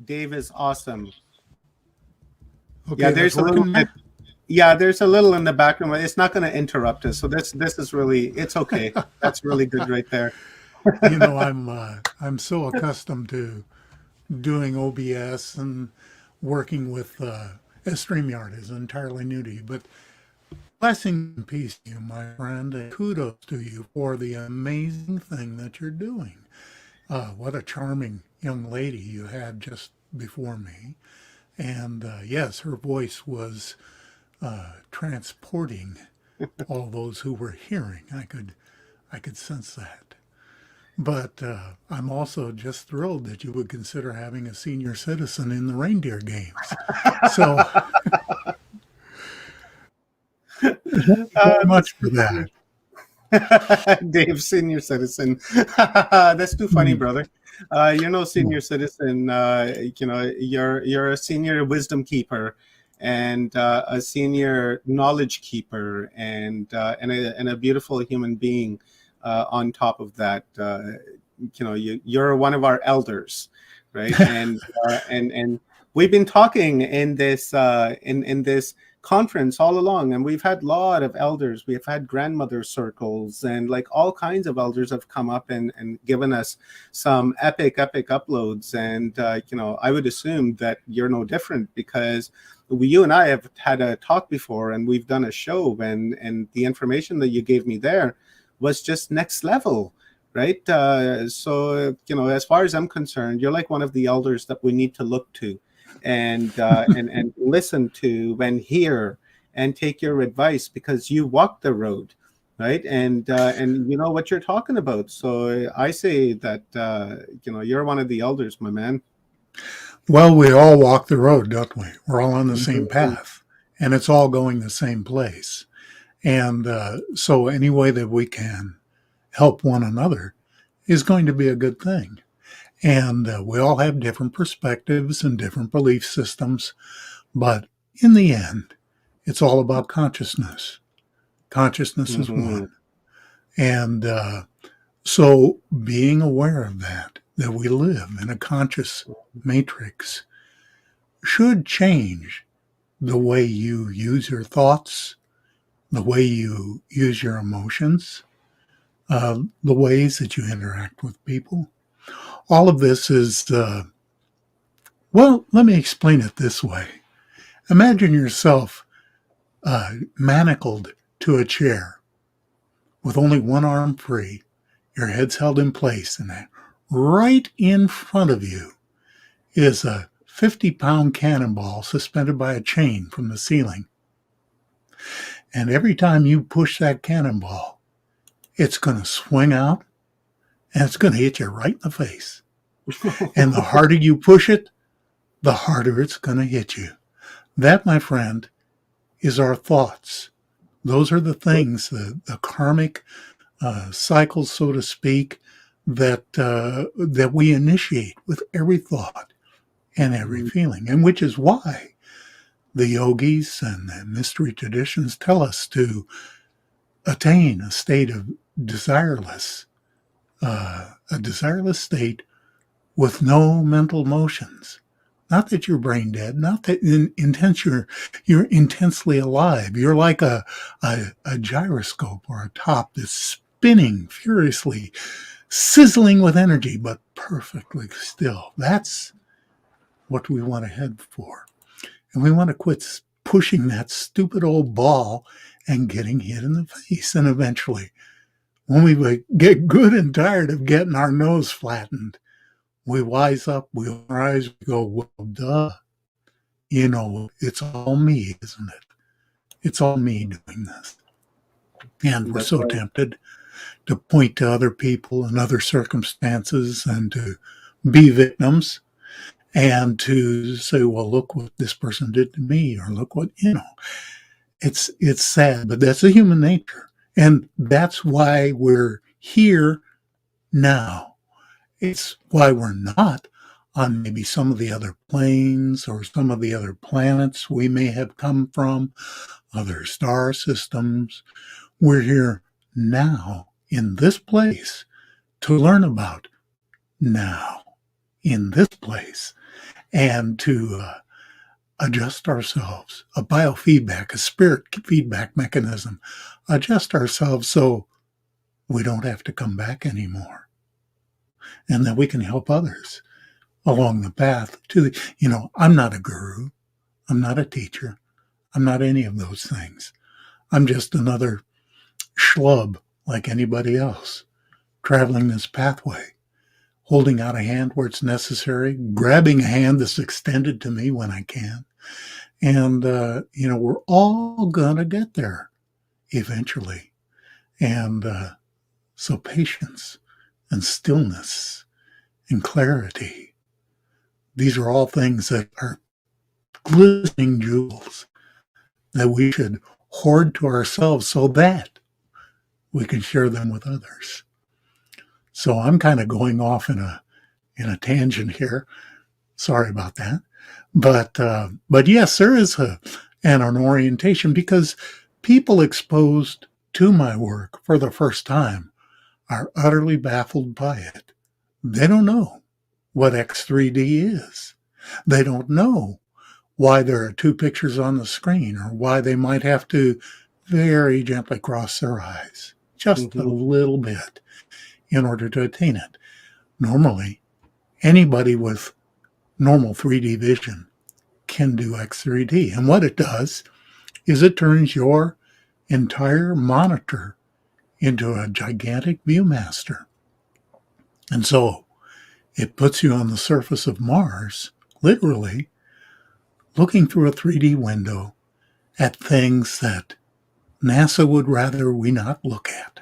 Dave is awesome. Yeah, Okay, that's there's a little working bit. there. Yeah, there's a little in the background, but it's not going to interrupt us. So this is really, it's okay. That's really good right there. I'm so accustomed to doing OBS and working with StreamYard is entirely new to you. But blessings and peace to you, my friend, and kudos to you for the amazing thing that you're doing. What a charming young lady you had just before me. And yes, her voice was transporting all those who were hearing. I could sense that. But I'm also just thrilled that you would consider having a senior citizen in the reindeer games. So thank you very That's much for too that. funny. Dave, senior citizen. That's too funny, Mm. brother. You're no senior citizen. You're a senior wisdom keeper, and a senior knowledge keeper, and a beautiful human being. On top of that, you're one of our elders, right? And we've been talking in this conference all along, and we've had a lot of elders. We've had grandmother circles, and like all kinds of elders have come up and given us some epic uploads. And I would assume that you're no different, because you and I have had a talk before, and we've done a show, and the information that you gave me there was just next level, right? So as far as I'm concerned, you're like one of the elders that we need to look to, and listen to and hear and take your advice, because you walk the road, right? And you know what you're talking about. So I say that you're one of the elders, my man. Well, we all walk the road, don't we? We're all on the same Mhm. path, and it's all going the same place. And so, any way that we can help one another is going to be a good thing. And we all have different perspectives and different belief systems, but in the end, it's all about consciousness. Consciousness is one. Mhm. And so being aware of that we live in a conscious matrix, should change the way you use your thoughts, the way you use your emotions, the ways that you interact with people. All of this is, well, let me explain it this way. Imagine yourself manacled to a chair with only one arm free, your head's held in place, and that right in front of you is a 50-pound cannonball suspended by a chain from the ceiling. And every time you push that cannonball, it's going to swing out and it's going to hit you right in the face. And the harder you push it, the harder it's going to hit you. That, my friend, is our thoughts. Those are the things, the karmic cycles, so to speak, that we initiate with every thought and every feeling, and which is why the yogis and the mystery traditions tell us to attain a state of desireless, a desireless state with no mental motions. Not that you're brain dead, not that you're intensely alive. You're like a gyroscope or a top that's spinning furiously, sizzling with energy, but perfectly still. That's what we want to head for. And we want to quit pushing that stupid old ball and getting hit in the face. And eventually, when we get good and tired of getting our nose flattened, we wise up, we rise, we go, well, duh. It's all me, isn't it? It's all me doing this. And we're That's so right. tempted to point to other people and other circumstances and to be victims and to say, well, look what this person did to me, or look what, it's sad, but that's a human nature. And that's why we're here now. It's why we're not on maybe some of the other planes or some of the other planets we may have come from, other star systems. We're here now in this place to learn about now in this place. and to adjust ourselves, a biofeedback, a spirit feedback mechanism, adjust ourselves so we don't have to come back anymore. And that we can help others along the path to the, I'm not a guru. I'm not a teacher. I'm not any of those things. I'm just another schlub like anybody else, traveling this pathway, holding out a hand where it's necessary, grabbing a hand that's extended to me when I can. And, we're all going to get there eventually. And so patience and stillness and clarity, these are all things that are glistening jewels that we should hoard to ourselves so that we can share them with others. So I'm kind of going off in a tangent here. Sorry about that. But yes, there is an orientation, because people exposed to my work for the first time are utterly baffled by it. They don't know what X3D is. They don't know why there are two pictures on the screen, or why they might have to very gently cross their eyes just a little bit in order to attain it. Normally, anybody with normal 3D vision can do X3D. And what it does is it turns your entire monitor into a gigantic viewmaster. And so it puts you on the surface of Mars, literally, looking through a 3D window at things that NASA would rather we not look at.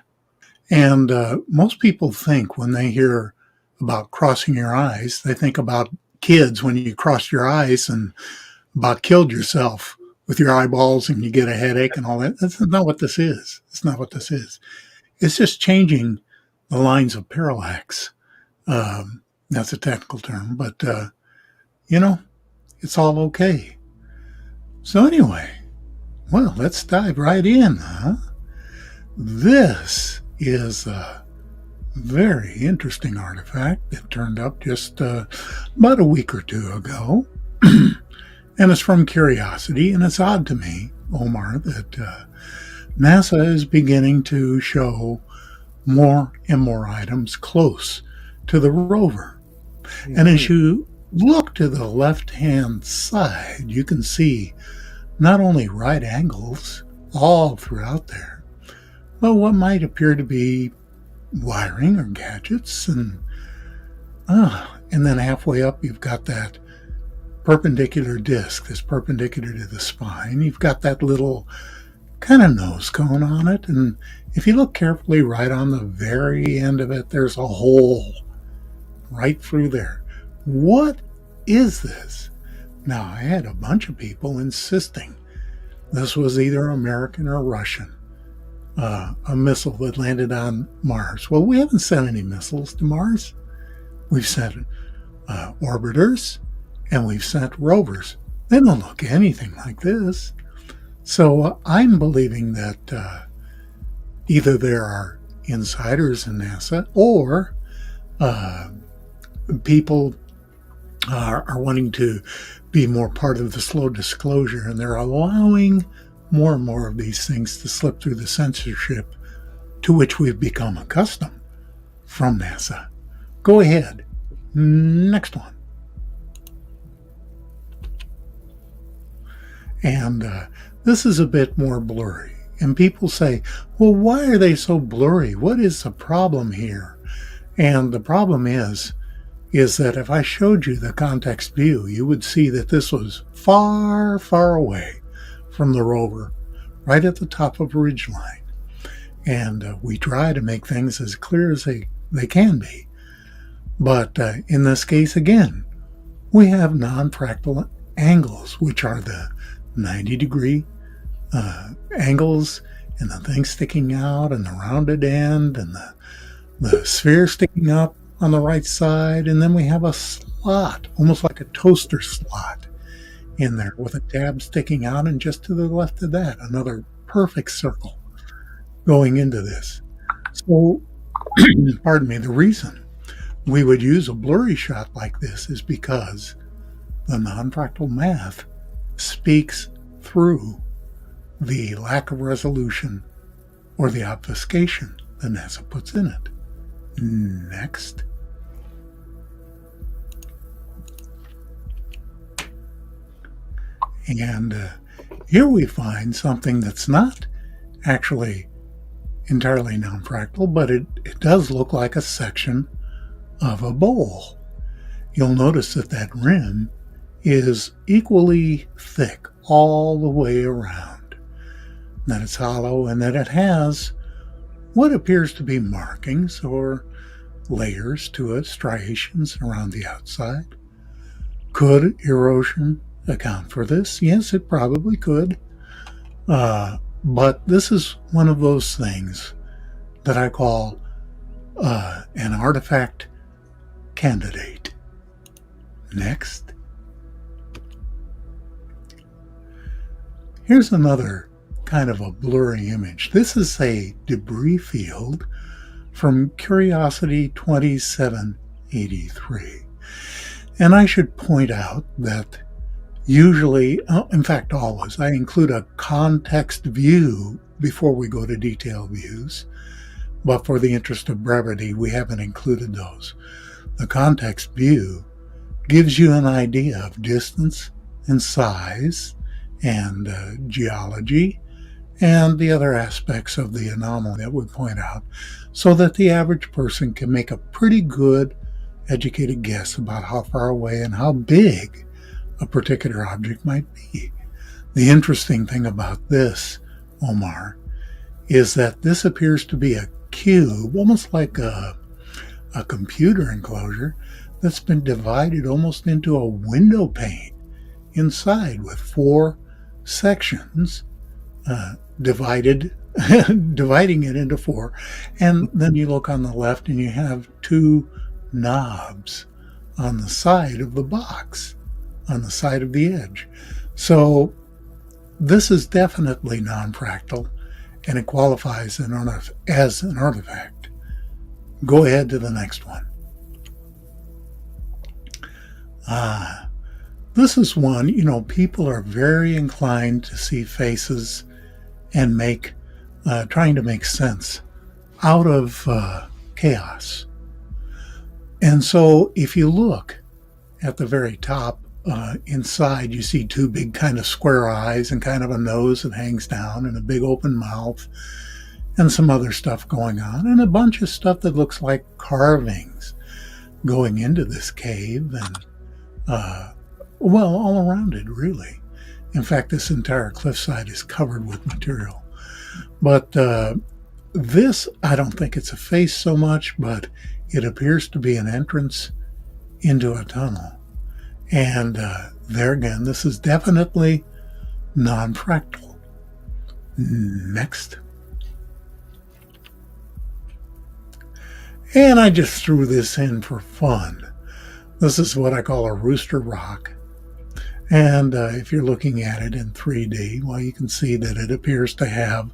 And most people think, when they hear about crossing your eyes, they think about kids when you crossed your eyes and about killed yourself with your eyeballs and you get a headache and all that. That's not what this is. It's not what this is. It's just changing the lines of parallax. That's a technical term, but, it's all okay. So anyway, well, let's dive right in, huh? This is a very interesting artifact that turned up just about a week or two ago. And it's from Curiosity, and it's odd to me, Omar, that NASA is beginning to show more and more items close to the rover. Mm-hmm. And as you look to the left-hand side, you can see not only right angles all throughout there, but what might appear to be wiring or gadgets. And then halfway up, you've got that perpendicular disc that's perpendicular to the spine. You've got that little kind of nose cone on it. And if you look carefully, right on the very end of it, there's a hole right through there. What is this? Now, I had a bunch of people insisting this was either American or Russian, a missile that landed on Mars. Well, we haven't sent any missiles to Mars. We've sent orbiters, and we've sent rovers. They don't look anything like this. So I'm believing that either there are insiders in NASA, or people are wanting to be more part of the slow disclosure, and they're allowing more and more of these things to slip through the censorship to which we've become accustomed from NASA. Go ahead. Next one. And this is a bit more blurry. And people say, well, why are they so blurry? What is the problem here? And the problem is that if I showed you the context view, you would see that this was far, far away from the rover, right at the top of a ridgeline. And we try to make things as clear as they can be. But in this case, again, we have non-fractal angles, which are the 90-degree angles, and the thing sticking out, and the rounded end, and the sphere sticking up on the right side. And then we have a slot, almost like a toaster slot in there, with a tab sticking out, and just to the left of that, another perfect circle going into this. So, pardon me, the reason we would use a blurry shot like this is because the non-fractal math speaks through the lack of resolution or the obfuscation that NASA puts in it. Next. And here we find something that's not actually entirely non-fractal, but it does look like a section of a bowl. You'll notice that that rim is equally thick all the way around, that it's hollow, and that it has what appears to be markings or layers to it, striations around the outside. Could erosion account for this? Yes, it probably could. But this is one of those things that I call an artifact candidate. Next. Here's another kind of a blurry image. This is a debris field from Curiosity 2783. And I should point out that usually, in fact always, I include a context view before we go to detail views. But for the interest of brevity, we haven't included those. The context view gives you an idea of distance and size and geology and the other aspects of the anomaly that we point out, so that the average person can make a pretty good educated guess about how far away and how big a particular object might be. The interesting thing about this, Omar, is that this appears to be a cube, almost like a computer enclosure that's been divided almost into a window pane inside with 4 sections dividing it into 4. And then you look on the left and you have 2 knobs on the side of the box, on the side of the edge. So this is definitely non-fractal, and it qualifies as an artifact. Go ahead to the next one. This is one, people are very inclined to see faces and trying to make sense out of chaos. And so if you look at the very top, inside you see 2 big kind of square eyes and kind of a nose that hangs down and a big open mouth and some other stuff going on and a bunch of stuff that looks like carvings going into this cave and all around it, really. In fact, this entire cliffside is covered with material. But this, I don't think it's a face so much, but it appears to be an entrance into a tunnel. And there again, this is definitely non-fractal. Next. And I just threw this in for fun. This is what I call a Rooster Rock. And if you're looking at it in 3D, well, you can see that it appears to have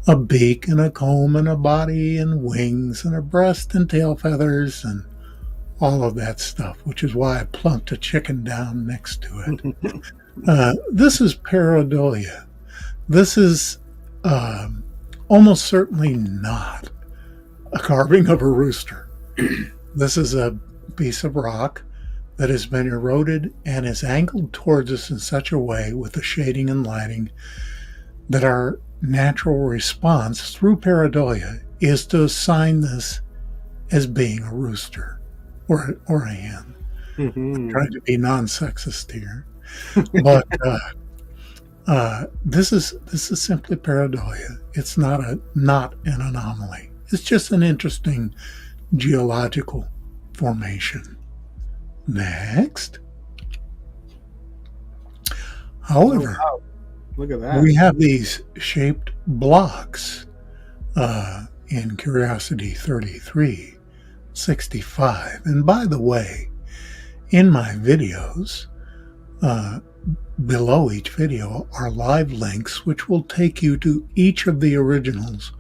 a beak and a comb and a body and wings and a breast and tail feathers and all of that stuff, which is why I plunked a chicken down next to it. This is pareidolia. This is almost certainly not a carving of a rooster. This is a piece of rock that has been eroded and is angled towards us in such a way with the shading and lighting that our natural response through pareidolia is to assign this as being a rooster or a hen. I'm trying to be non-sexist here, but this is simply pareidolia. It's not an anomaly. It's just an interesting geological formation. Next. However, oh, wow. Look at that. We have these shaped blocks in Curiosity 3365. And by the way, in my videos, below each video are live links which will take you to each of the originals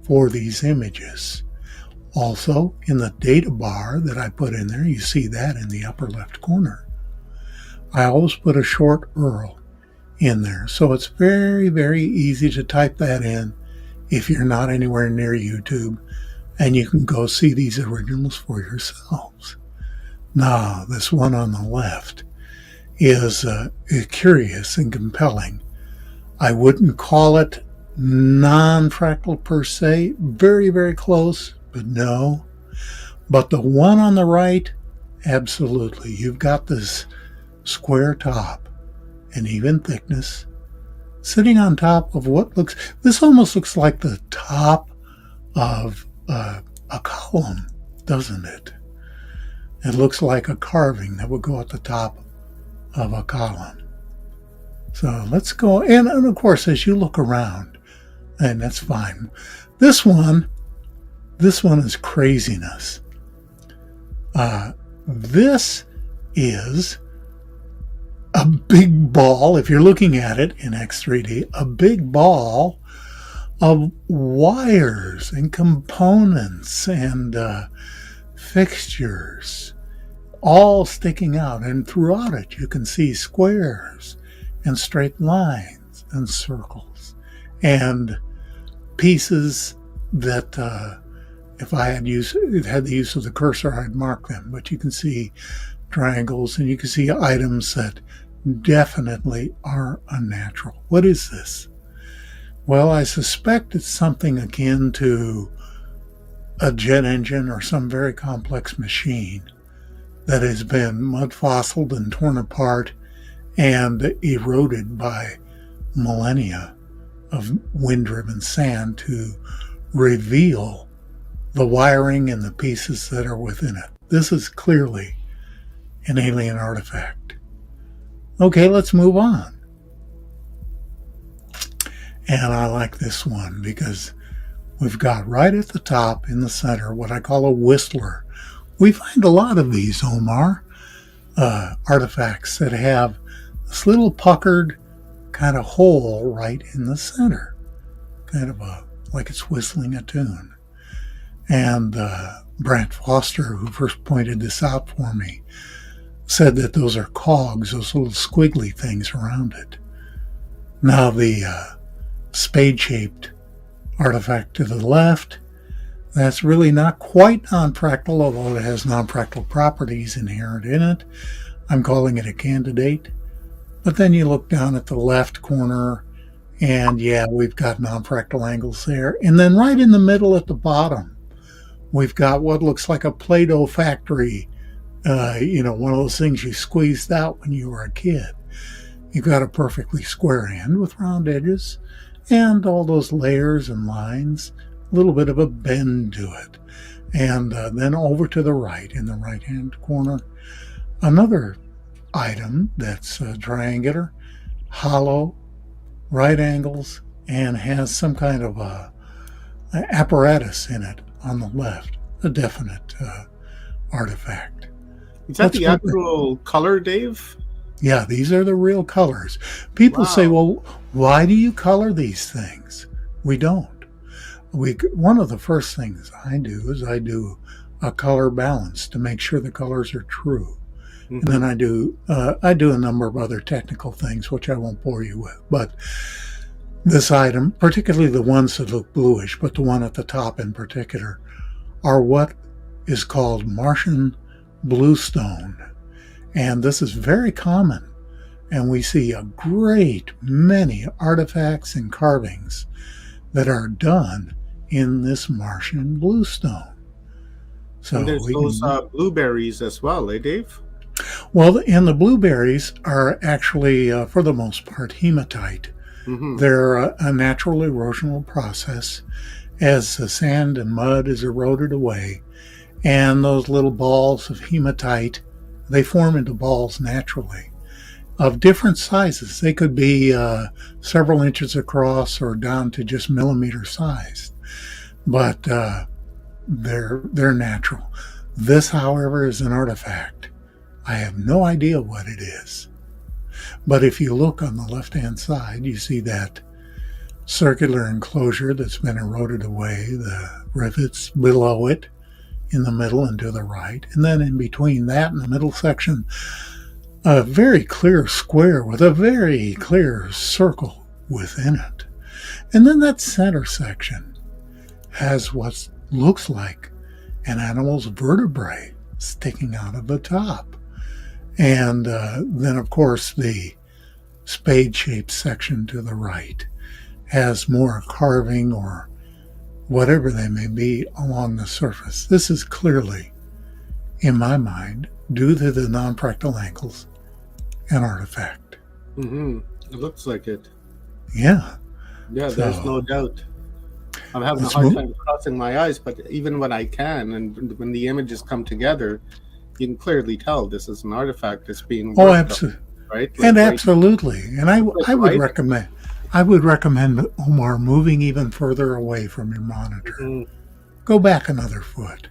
for these images. Also, in the data bar that I put in there, you see that in the upper left corner. I always put a short URL in there. So it's very, very easy to type that in if you're not anywhere near YouTube, and you can go see these originals for yourselves. Now, this one on the left is curious and compelling. I wouldn't call it non-fractal per se, very, very close, but no. But the one on the right, absolutely. You've got this square top and even thickness sitting on top of this almost looks like the top of a column, doesn't it? It looks like a carving that would go at the top of a column. So let's go, and of course, as you look around, and that's fine. This one is craziness. This is a big ball, if you're looking at it in X3D, a big ball of wires and components and fixtures all sticking out. And throughout it, you can see squares and straight lines and circles and pieces that if I had the use of the cursor, I'd mark them. But you can see triangles and you can see items that definitely are unnatural. What is this? Well, I suspect it's something akin to a jet engine or some very complex machine that has been mud fossiled and torn apart and eroded by millennia of wind-driven sand to reveal the wiring and the pieces that are within it. This is clearly an alien artifact. Okay, let's move on. And I like this one because we've got right at the top in the center what I call a whistler. We find a lot of these, Omar, artifacts that have this little puckered kind of hole right in the center, kind of like it's whistling a tune. And Brant Foster, who first pointed this out for me, said that those are cogs, those little squiggly things around it. Now the spade-shaped artifact to the left, that's really not quite non-fractal, although it has non-fractal properties inherent in it. I'm calling it a candidate. But then you look down at the left corner, and yeah, we've got non-fractal angles there. And then right in the middle at the bottom, we've got what looks like a Play-Doh factory, one of those things you squeezed out when you were a kid. You've got a perfectly square end with round edges and all those layers and lines, a little bit of a bend to it. And then over to the right, in the right-hand corner, another item that's triangular, hollow, right angles, and has some kind of apparatus in it on the left, a definite artifact. Is that the actual color, Dave? Yeah, these are the real colors. People say, well, why do you color these things? We don't. One of the first things I do is I do a color balance to make sure the colors are true. Mm-hmm. And then I do a number of other technical things, which I won't bore you with. But this item, particularly the ones that look bluish, but the one at the top in particular, are what is called Martian Bluestone. And this is very common. And we see a great many artifacts and carvings that are done in this Martian Bluestone. So and there's those blueberries as well, eh, Dave? Well, and the blueberries are actually, for the most part, hematite. Mm-hmm. They're a natural erosional process as the sand and mud is eroded away. And those little balls of hematite, they form into balls naturally of different sizes. They could be several inches across or down to just millimeter sized. But they're natural. This, however, is an artifact. I have no idea what it is. But if you look on the left-hand side, you see that circular enclosure that's been eroded away, the rivets below it, in the middle and to the right. And then in between that and the middle section, a very clear square with a very clear circle within it. And then that center section has what looks like an animal's vertebrae sticking out of the top. And then, of course, the spade-shaped section to the right has more carving or whatever they may be along the surface. This is clearly, in my mind, due to the non-fractal angles, an artifact. Mm-hmm. It looks like it. Yeah. Yeah, there's no doubt. I'm having a hard time crossing my eyes, but even when I can, and when the images come together, you can clearly tell this is an artifact that's being worked absolutely, right? And absolutely. And I would recommend Omar moving even further away from your monitor. Mm-hmm. Go back another foot,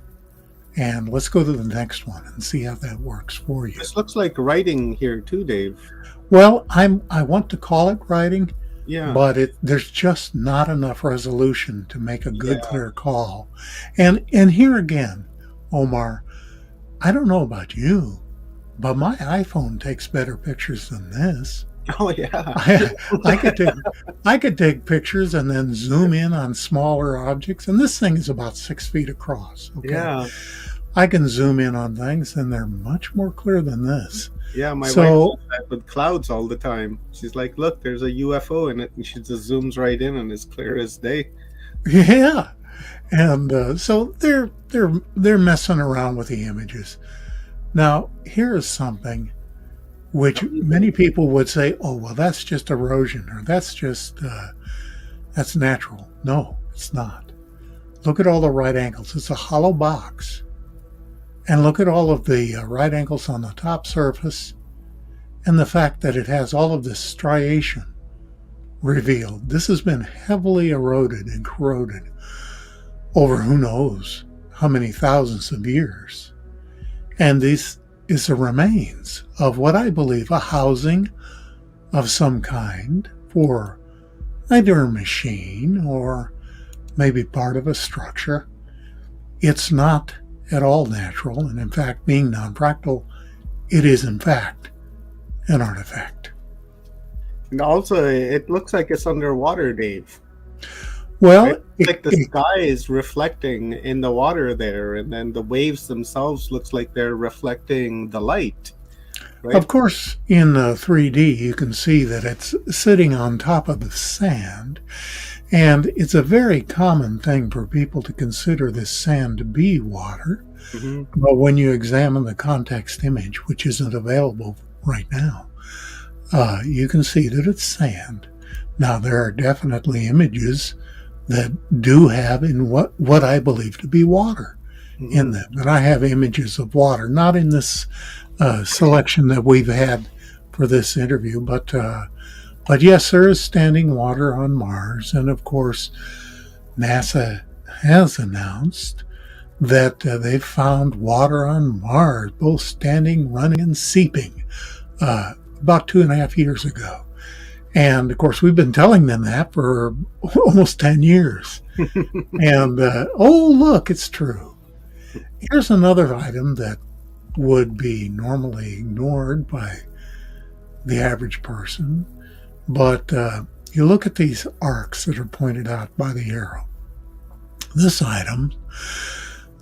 and let's go to the next one and see how that works for you. This looks like writing here too, Dave. Well, I want to call it writing. Yeah. But there's just not enough resolution to make a good, clear call. And here again, Omar, I don't know about you, but my iPhone takes better pictures than this. Oh yeah. I could take pictures and then zoom in on smaller objects, and this thing is about 6 feet across. Okay? Yeah. I can zoom in on things, and they're much more clear than this. Yeah, my wife does that with clouds all the time. She's like, "Look, there's a UFO in it," and she just zooms right in, and it's clear as day. Yeah, and so they're messing around with the images. Now, here is something which many people would say, "Oh, well, that's just erosion, or that's natural." No, it's not. Look at all the right angles. It's a hollow box. And look at all of the right angles on the top surface and the fact that it has all of this striation revealed. This has been heavily eroded and corroded over who knows how many thousands of years. And this is the remains of what I believe a housing of some kind for either a machine or maybe part of a structure. It's not at all natural, and in fact, being non-fractal, it is in fact an artifact. And also, it looks like it's underwater, Dave. Well, right? Like the sky is reflecting in the water there, and then the waves themselves looks like they're reflecting the light. Right? Of course, in 3D, you can see that it's sitting on top of the sand. And it's a very common thing for people to consider this sand to be water. Mm-hmm. But when you examine the context image, which isn't available right now, you can see that it's sand. Now, there are definitely images that do have in what I believe to be water in them. And I have images of water, not in this selection that we've had for this interview, but yes, there is standing water on Mars. And of course, NASA has announced that they've found water on Mars, both standing, running, and seeping, about 2.5 years ago. And of course, we've been telling them that for almost 10 years. And, oh, look, it's true. Here's another item that would be normally ignored by the average person. But you look at these arcs that are pointed out by the arrow. This item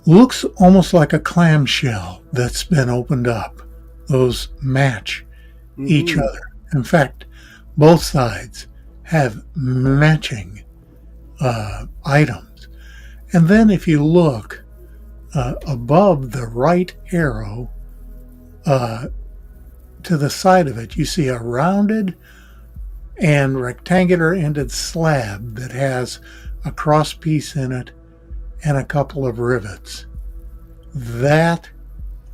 looks almost like a clamshell that's been opened up. Those match each other. In fact, both sides have matching items. And then if you look above the right arrow to the side of it, you see a rounded and rectangular ended slab that has a cross piece in it and a couple of rivets. That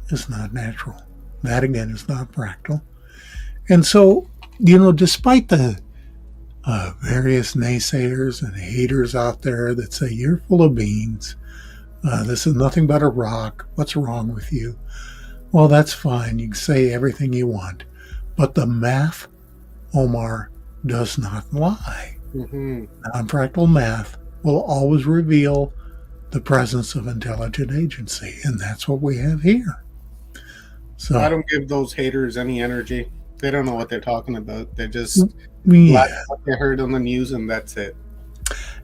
is not natural. That again is not fractal. And so, despite the various naysayers and haters out there that say you're full of beans, this is nothing but a rock, what's wrong with you? Well, that's fine. You can say everything you want. But the math, Omar, does not lie. Non-fractal math will always reveal the presence of intelligent agency, and that's what we have here. I So, don't give those haters any energy. They don't know what they're talking about. They're just glad yeah. what they heard on the news, and that's it.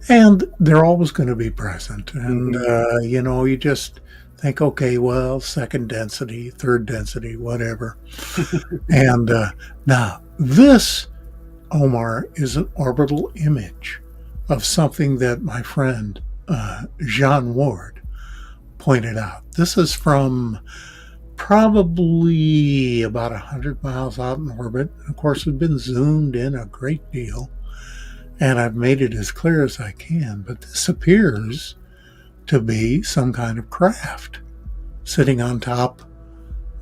And they're always going to be present. And, Hmm. you just think, okay, well, second density, third density, whatever. And now, this, Omar, is an orbital image of something that my friend Jean Ward pointed out. This is from probably about 100 miles out in orbit. Of course, it's been zoomed in a great deal, and I've made it as clear as I can. But this appears to be some kind of craft sitting on top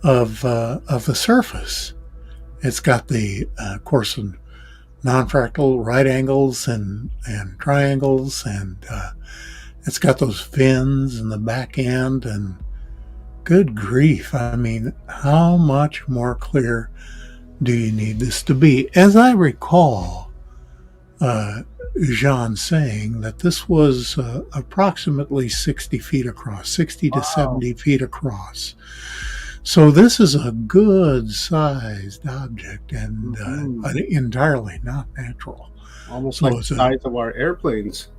of the surface. It's got the, of course, non-fractal right angles and triangles, and it's got those fins in the back end. And good grief, I mean, how much more clear do you need this to be? As I recall, Jean saying that this was approximately 60 feet across, 60 to Wow. 70 feet across. So this is a good sized object, and Hmm. entirely not natural. Almost So like it's the a, size of our airplanes.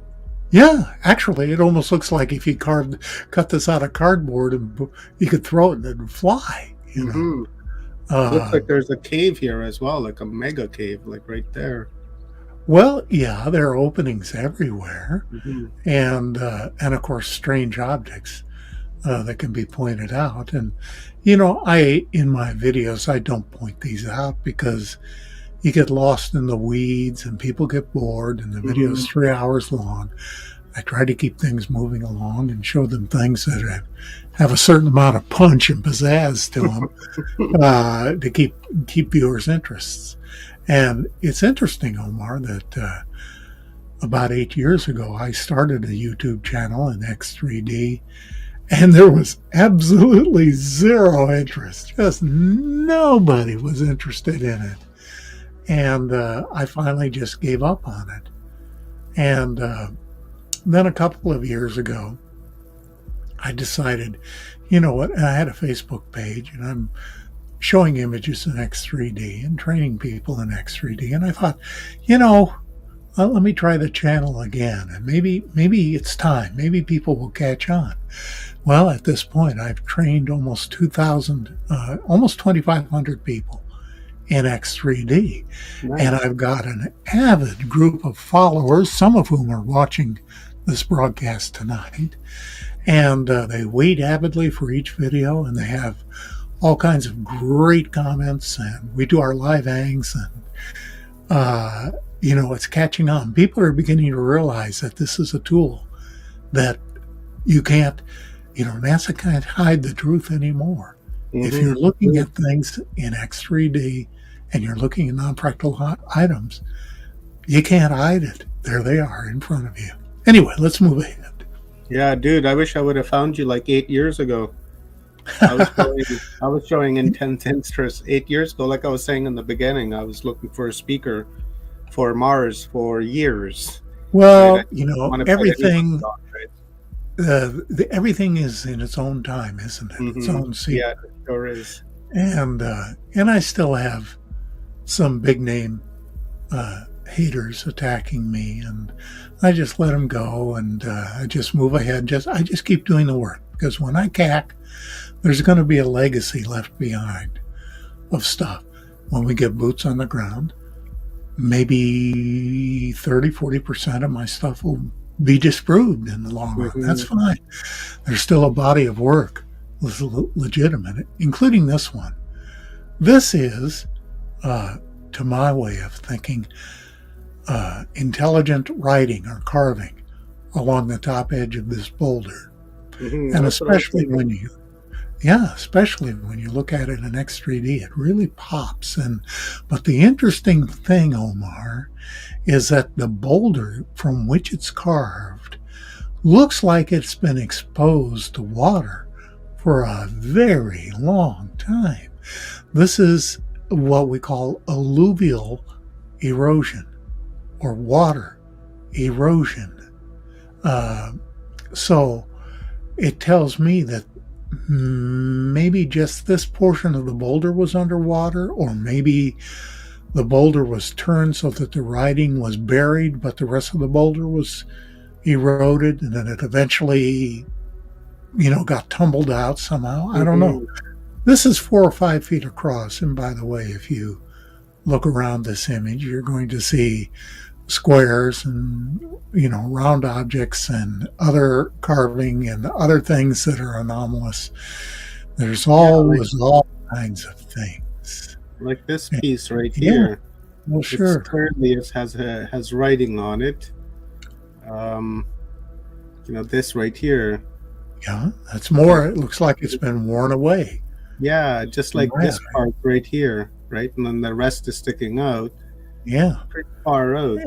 yeah, actually, it almost looks like if you cut this out of cardboard and you could throw it and it'd fly, you know. Hmm. Looks Uh, like there's a cave here as well, like a mega cave, like right there. well, yeah, there are openings everywhere, Hmm. and of course, strange objects that can be pointed out. And I in my videos I don't point these out because you get lost in the weeds and people get bored, and the video Hmm. is 3 hours long. I try to keep things moving along and show them things that have a certain amount of punch and pizzazz to them to keep viewers' interests. And it's interesting, Omar, that about 8 years ago I started a YouTube channel in X3D, and there was absolutely zero interest. Just nobody was interested in it. And I finally just gave up on it. And then a couple of years ago, I decided, you know what? And I had a Facebook page, and I'm showing images in X3D and training people in X3D. And I thought, let me try the channel again, and maybe it's time. Maybe people will catch on. Well, at this point, I've trained almost 2,000, almost 2,500 people in X3D, and Nice. I've got an avid group of followers, some of whom are watching this broadcast tonight, and they wait avidly for each video, and they have all kinds of great comments, and we do our live hangs, and it's catching on. People are beginning to realize that this is a tool that you can't, NASA can't hide the truth anymore. If Hmm. you're looking at things in X3D and you're looking at non-fractal items, you can't hide it. There they are in front of you. Anyway, let's move ahead. Yeah, dude, I wish I would have found you like 8 years ago. I was showing intense interest 8 years ago. Like I was saying in the beginning, I was looking for a speaker for Mars for years. Right? I Well, didn't want to put anybody everything on, right? everything is in its own time, isn't it? Its Hmm. own Yeah, sequence. it sure is. And I still have some big name haters attacking me, and I just let them go, and I just move ahead. I just keep doing the work, because when I cack, there's going to be a legacy left behind of stuff. When we get boots on the ground, maybe 30-40% of my stuff will be disproved in the long run. That's Hmm. fine. There's still a body of work that's legitimate, including this one. This is, to my way of thinking, intelligent writing or carving along the top edge of this boulder. Hmm. And That's what I was especially thinking. especially when you look at it in X3D, it really pops. But the interesting thing, Omar, is that the boulder from which it's carved looks like it's been exposed to water for a very long time. This is what we call alluvial erosion or water erosion. So it tells me that maybe just this portion of the boulder was underwater, or maybe the boulder was turned so that the writing was buried, but the rest of the boulder was eroded, and then it eventually, got tumbled out somehow. I don't know. This is 4 or 5 feet across. And by the way, if you look around this image, you're going to see squares and, round objects and other carving and other things that are anomalous. There's always all kinds of things. Like this piece right here. Well, sure. It clearly has writing on it. This right here. Yeah, that's more. It looks like it's been worn away. Yeah, just like this part right here, right? And then the rest is sticking out. Yeah. Pretty far out.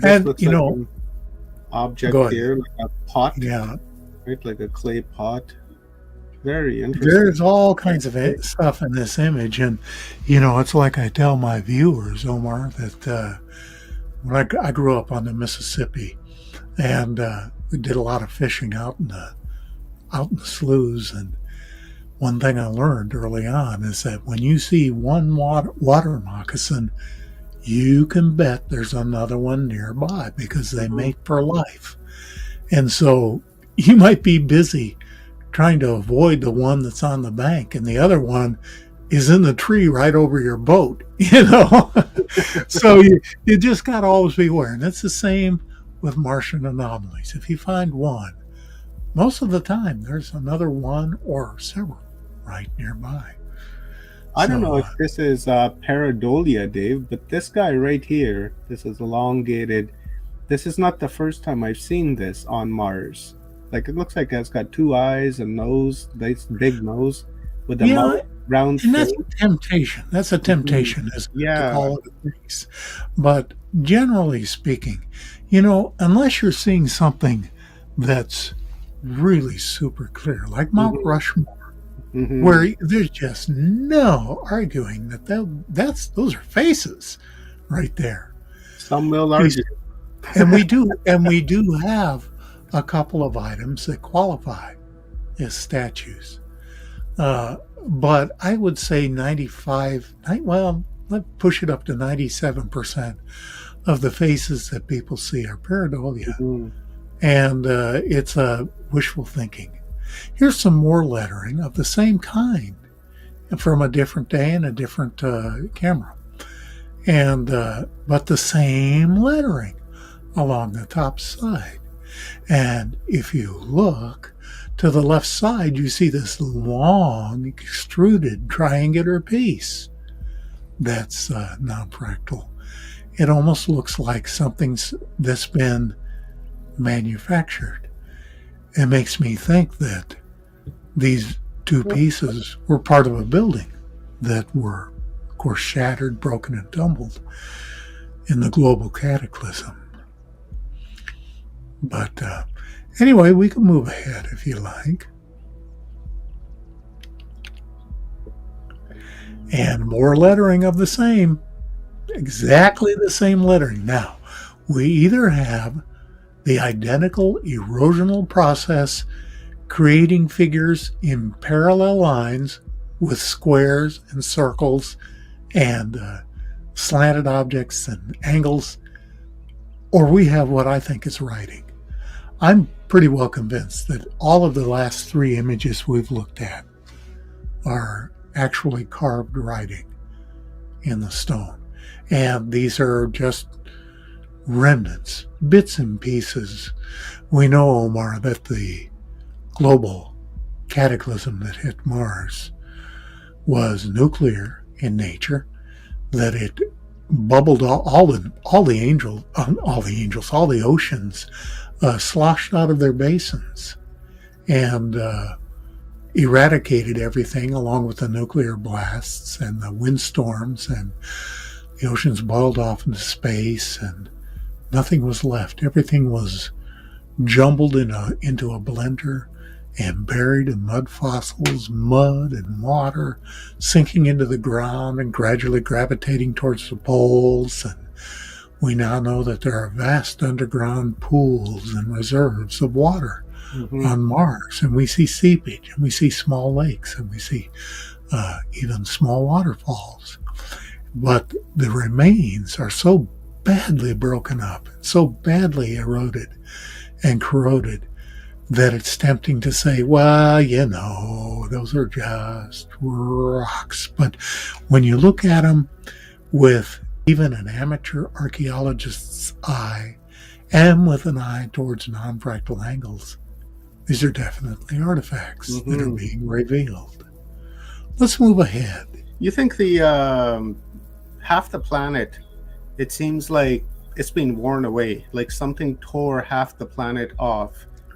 And like an object here, like a pot. Yeah. Right, like a clay pot. Very interesting. There's all kinds of stuff in this image. And, it's like I tell my viewers, Omar, that when I grew up on the Mississippi, and we did a lot of fishing out in the sloughs. And one thing I learned early on is that when you see one water moccasin, you can bet there's another one nearby, because they mate for life. And so you might be busy trying to avoid the one that's on the bank, and the other one is in the tree right over your boat, So you just got to always be aware. And it's the same with Martian anomalies. If you find one, most of the time there's another one or several right nearby. I don't know if this is pareidolia, Dave, but this guy right here, this is elongated. This is not the first time I've seen this on Mars. Like, it looks like it's got 2 eyes and nose, nice big nose with a mouth, round and face. That's a temptation. That's a temptation, isn't it, to call it a face. But generally speaking, unless you're seeing something that's really super clear, like Mount Rushmore, where there's just no arguing that those are faces right there. Some will argue. And we do have a couple of items that qualify as statues. But I would say let's push it up to 97% of the faces that people see are pareidolia. And it's wishful thinking. Here's some more lettering of the same kind from a different day and a different camera. And but the same lettering along the top side. And if you look to the left side, you see this long, extruded triangular piece that's non-fractal. It almost looks like something that's been manufactured. It makes me think that these 2 pieces were part of a building that were, of course, shattered, broken, and tumbled in the global cataclysm. But anyway, we can move ahead if you like. And more lettering of the same, exactly the same lettering. Now, we either have the identical erosional process creating figures in parallel lines with squares and circles and slanted objects and angles, or we have what I think is writing. I'm pretty well convinced that all of the last 3 images we've looked at are actually carved writing in the stone. And these are just remnants, bits and pieces. We know, Omar, that the global cataclysm that hit Mars was nuclear in nature, that it bubbled all the oceans sloshed out of their basins and eradicated everything along with the nuclear blasts and the windstorms, and the oceans boiled off into space and nothing was left. Everything was jumbled into a blender and buried in mud fossils, mud and water, sinking into the ground and gradually gravitating towards the poles. And we now know that there are vast underground pools and reserves of water on Mars, and we see seepage, and we see small lakes, and we see even small waterfalls. But the remains are so badly broken up, so badly eroded and corroded, that it's tempting to say, well, those are just rocks. But when you look at them with even an amateur archaeologist's eye, and with an eye towards non-fractal angles, these are definitely artifacts that are being revealed. Let's move ahead. You think the half the planet, it seems like it's been worn away, like something tore half the planet off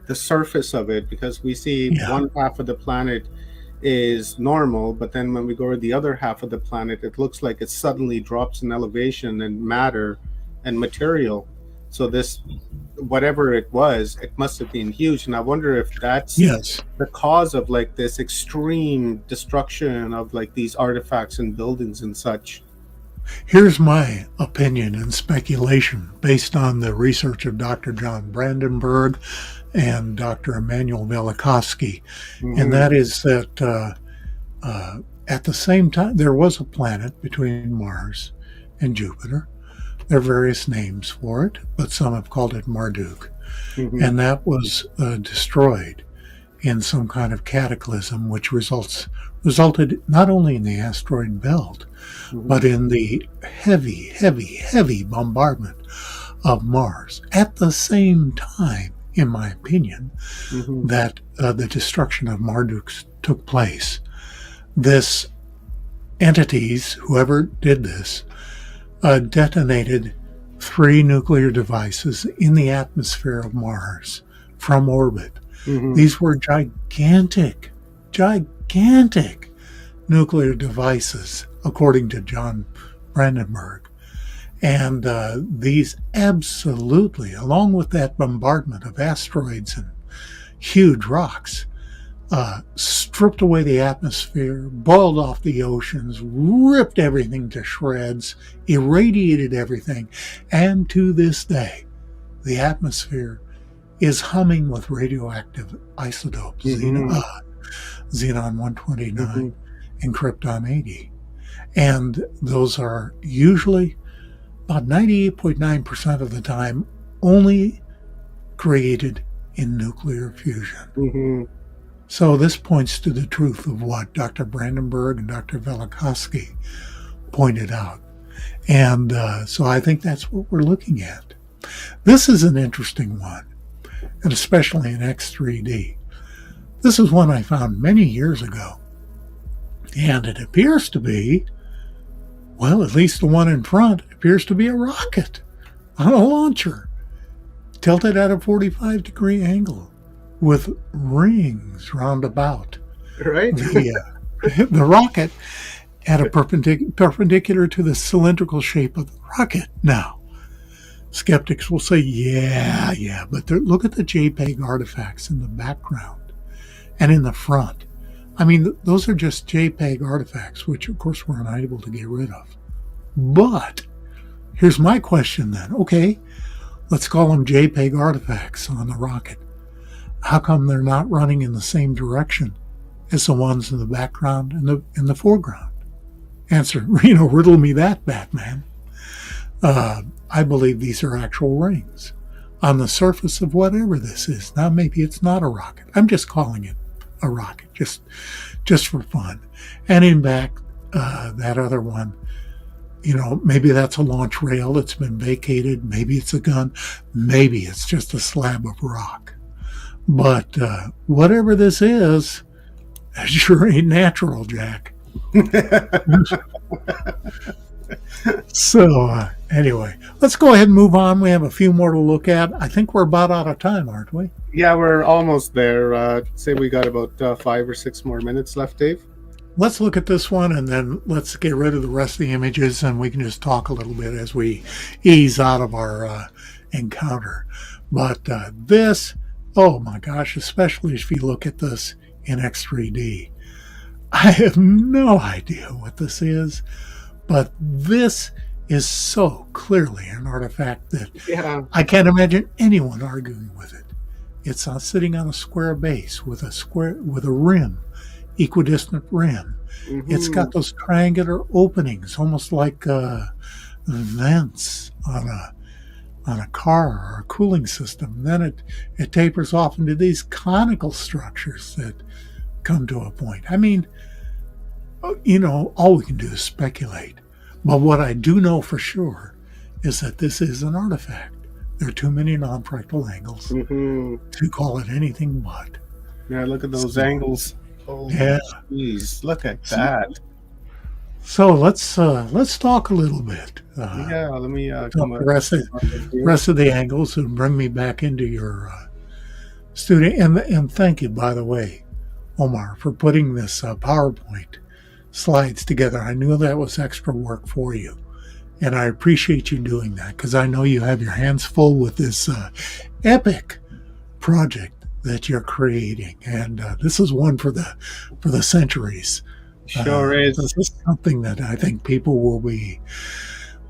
the surface of it, because we see one half of the planet is normal, but then when we go to the other half of the planet, it looks like it suddenly drops in elevation and matter and material. So this, whatever it was, it must have been huge. And I wonder if that's the cause of like this extreme destruction of like these artifacts and buildings and such. Here's my opinion and speculation based on the research of Dr. John Brandenburg and Dr. Emanuel Velikovsky. And that is that at the same time, there was a planet between Mars and Jupiter. There are various names for it, but some have called it Marduk. And that was destroyed in some kind of cataclysm, which resulted not only in the asteroid belt, but in the heavy bombardment of Mars. At the same time, in my opinion, that the destruction of Marduk took place. This entities, whoever did this, detonated 3 nuclear devices in the atmosphere of Mars from orbit. These were gigantic nuclear devices, according to John Brandenburg. And these absolutely, along with that bombardment of asteroids and huge rocks, stripped away the atmosphere, boiled off the oceans, ripped everything to shreds, irradiated everything. And to this day, the atmosphere is humming with radioactive isotopes, xenon-129 and krypton-80. And those are usually, about 98.9% of the time, only created in nuclear fusion. So this points to the truth of what Dr. Brandenburg and Dr. Velikovsky pointed out. And so I think that's what we're looking at. This is an interesting one, and especially in X3D. This is one I found many years ago. And it appears to be, well, at least the one in front appears to be a rocket on a launcher, tilted at a 45-degree angle, with rings round about. Right. The rocket at a perpendicular to the cylindrical shape of the rocket. Now, skeptics will say, yeah, but look at the JPEG artifacts in the background and in the front. I mean, those are just JPEG artifacts, which of course we're unable to get rid of. But here's my question then. Okay, let's call them JPEG artifacts on the rocket. How come they're not running in the same direction as the ones in the background and in the foreground? Answer, riddle me that, Batman. I believe these are actual rings on the surface of whatever this is. Now, maybe it's not a rocket. I'm just calling it a rocket, just for fun. And in back, that other one, maybe that's a launch rail that's been vacated. Maybe it's a gun. Maybe it's just a slab of rock. But whatever this is, it sure ain't natural, Jack. So anyway, let's go ahead and move on. We have a few more to look at. I think we're about out of time, aren't we? Yeah, we're almost there. Say we got about 5 or 6 more minutes left, Dave. Let's look at this one, and then let's get rid of the rest of the images, and we can just talk a little bit as we ease out of our encounter. But this, oh my gosh, especially if you look at this in X3D, I have no idea what this is, but this is so clearly an artifact that I can't imagine anyone arguing with it. It's sitting on a square base with a rim, equidistant rim. It's got those triangular openings, almost like vents on a car or a cooling system. Then it tapers off into these conical structures that come to a point. I mean, all we can do is speculate. But what I do know for sure is that this is an artifact. There are too many non-fractal angles to call it anything but. Yeah, look at those angles. Oh, yeah. Jeez, look at that. So let's talk a little bit. Yeah, let me come the rest of the angles and bring me back into your studio. And thank you, by the way, Omar, for putting this PowerPoint slides together. I knew that was extra work for you, and I appreciate you doing that because I know you have your hands full with this epic project that you're creating, and this is one for the centuries. Sure is. This is something that I think people will be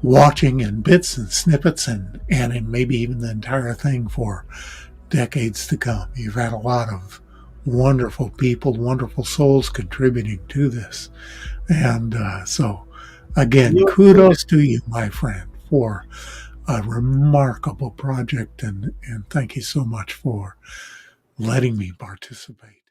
watching in bits and snippets and in maybe even the entire thing for decades to come. You've had a lot of wonderful people, wonderful souls contributing to this. And so, again, kudos to you, my friend, for a remarkable project. And thank you so much for letting me participate.